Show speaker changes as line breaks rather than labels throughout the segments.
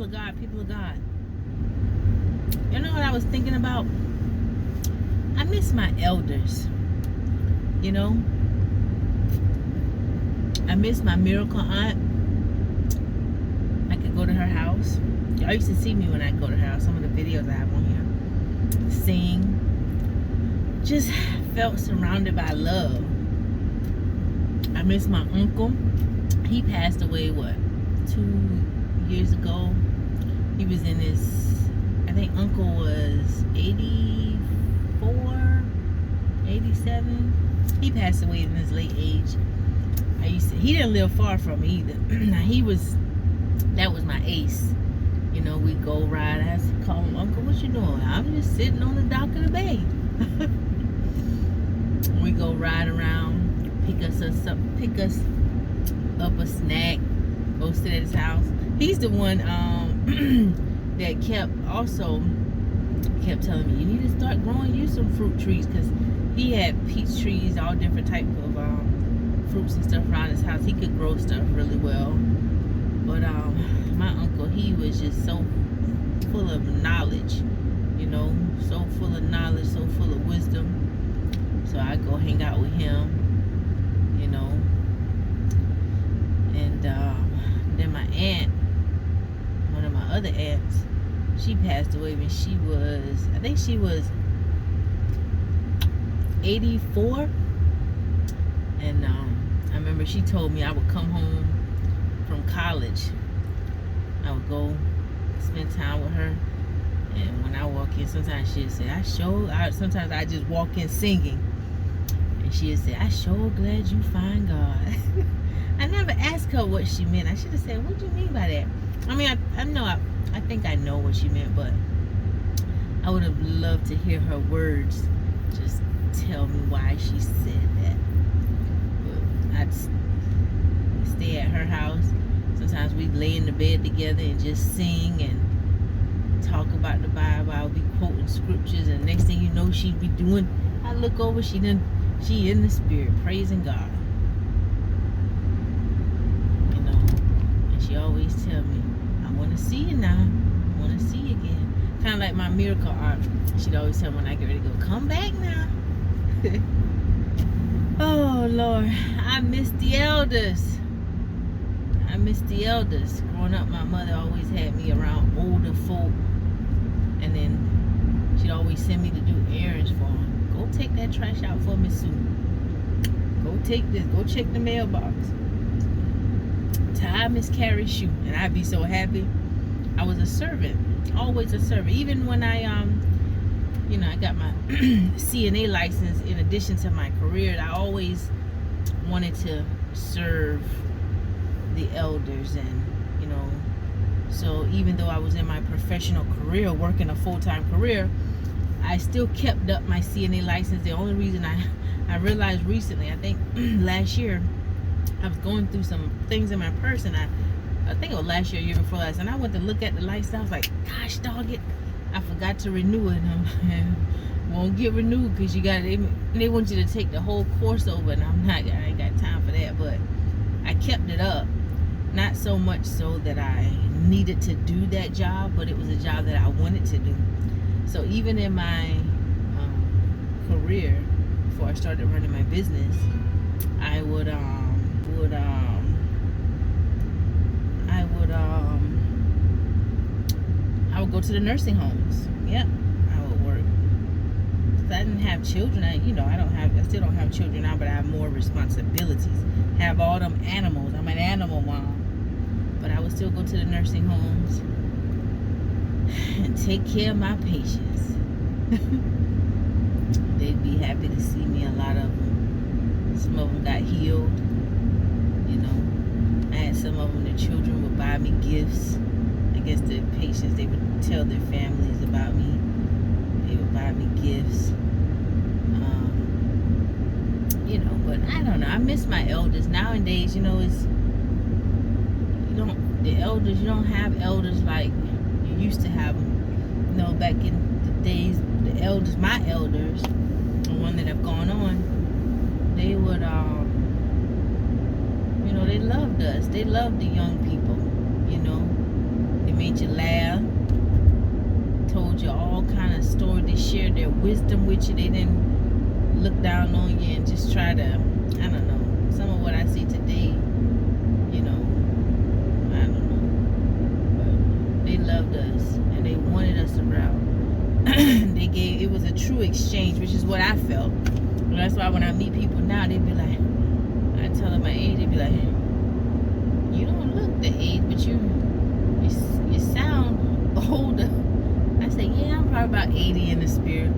people of God, people of God. You know what I was thinking about? I miss my elders. You know, I miss my miracle aunt. I could go to her house. Y'all used to see me when I go to her house. Some of the videos I have on here. Sing. Just felt surrounded by love. I miss my uncle. He passed away, 2 years ago. He was in his, I think uncle was 84, 87. He passed away in his late age. He didn't live far from me either. That was my ace. You know, we go ride. I used to call him, Uncle, what you doing? I'm just sitting on the dock of the bay. We go ride around, pick us up a snack, go sit at his house. He's the one that kept telling me, you need to start growing you some fruit trees, because he had peach trees, all different type of fruits and stuff around his house. He could grow stuff really well. But my uncle, he was just so full of knowledge, you know, so full of knowledge, so full of wisdom. So I go hang out with him, you know. And then my aunt, one of my other aunts, she passed away when she was, I think she was 84. And I remember she told me I would come home from college. I would go spend time with her. And when I walk in, sometimes she'd say, sometimes I just walk in singing. And she'd say, I sure glad you find God. I never asked her what she meant. I should have said, what do you mean by that? I mean, I think I know what she meant, but I would have loved to hear her words just tell me why she said that. But I'd stay at her house. Sometimes we'd lay in the bed together and just sing and talk about the Bible. I would be quoting scriptures, and next thing you know, she'd be doing, I look over, she in the spirit, praising God. You know, and she always tell me, I want to see you now. I want to see you again. Kind of like my miracle aunt. She'd always tell me when I get ready to go, come back now. Oh, Lord. I miss the elders. I miss the elders. Growing up, my mother always had me around older folk. And then she'd always send me to do errands for them. Go take that trash out for me soon. Go take this. Go check the mailbox. Tie Miss Carrie's shoe. And I'd be so happy. I was a servant. Always a servant. Even when I I got my CNA license in addition to my career, I always wanted to serve the elders. And, you know, so even though I was in my professional career, working a full-time career, I still kept up my CNA license. The only reason I realized recently, I think last year, I was going through some things in my purse, and I think it was last year before last, and I went to look at the license. I was like, gosh dog it, I forgot to renew it. Won't get renewed because they want you to take the whole course over, and I ain't got time for that. But I kept it up, not so much so that I needed to do that job, but it was a job that I wanted to do. So even in my career, before I started running my business, I would go to the nursing homes. Yep, I would work. Cause I didn't have children. I still don't have children now, but I have more responsibilities. Have all them animals. I'm an animal mom. But I would still go to the nursing homes and take care of my patients. They'd be happy to see me. A lot of them. Some of them got healed. You know, I had some of them, the children would buy me gifts. I guess the patients, they would tell their families about me. They would buy me gifts. But I don't know. I miss my elders. Nowadays, you don't have elders like you used to have them. Back in the days, my elders, the one that have gone on, they would, they loved us. They loved the young people, They made made you laugh, told you all kind of stories. They shared their wisdom with you. They didn't look down on you and just try to, I don't know, some of what I see today, you know, I don't know, but they loved us and they wanted us around. It was a true exchange, which is what I felt. And that's why when I meet people now, they be like, I tell them my age, they be like, you don't look the age, but you sound older. I say, yeah, I'm probably about 80 in the spirit.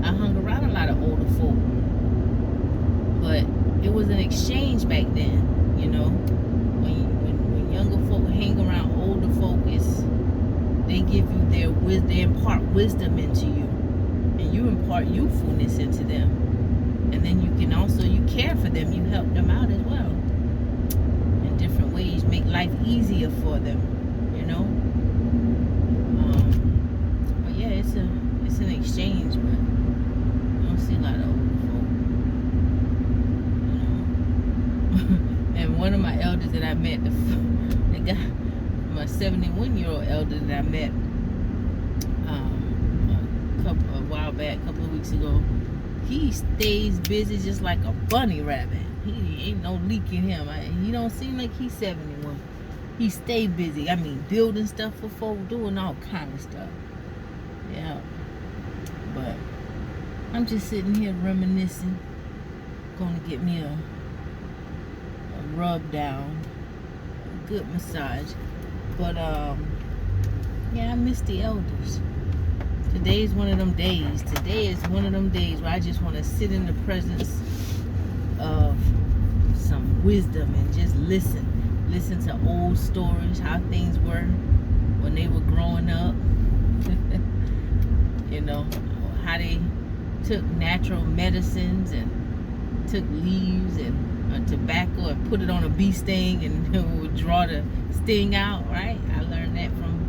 I hung around a lot of older folk, but it was an exchange back then, you know. When younger folk hang around older folk, they give you their wisdom, they impart wisdom into you, and you impart youthfulness into them, and then you care for them, you help them out as well in different ways, make life easier for them, you know. But yeah, it's an exchange, but you don't see a lot of older folk, you know. And one of my elders that I met, the guy, my 71-year-old elder that I met a while back, a couple of weeks ago, he stays busy just like a bunny rabbit. He ain't no leak in him. He don't seem like he's 71. He stay busy. I mean, building stuff for folk, doing all kind of stuff. Yeah. But I'm just sitting here reminiscing. Gonna get me a rub down, a good massage. But yeah, I miss the elders. Today is one of them days. Today is one of them days where I just want to sit in the presence of some wisdom and just listen to old stories, how things were when they were growing up. You know, how they took natural medicines and took leaves and tobacco and put it on a bee sting and would draw the sting out, right? I learned that from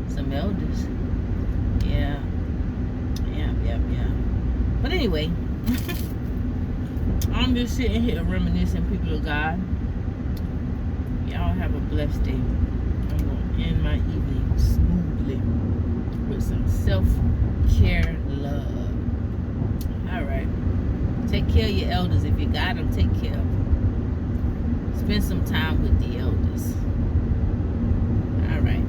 some elders. Yeah. But anyway, I'm just sitting here reminiscing, people of God. Y'all have a blessed day. I'm going to end my evening smoothly with some self-care love. All right. Take care of your elders. If you got them, take care of them. Spend some time with the elders. All right.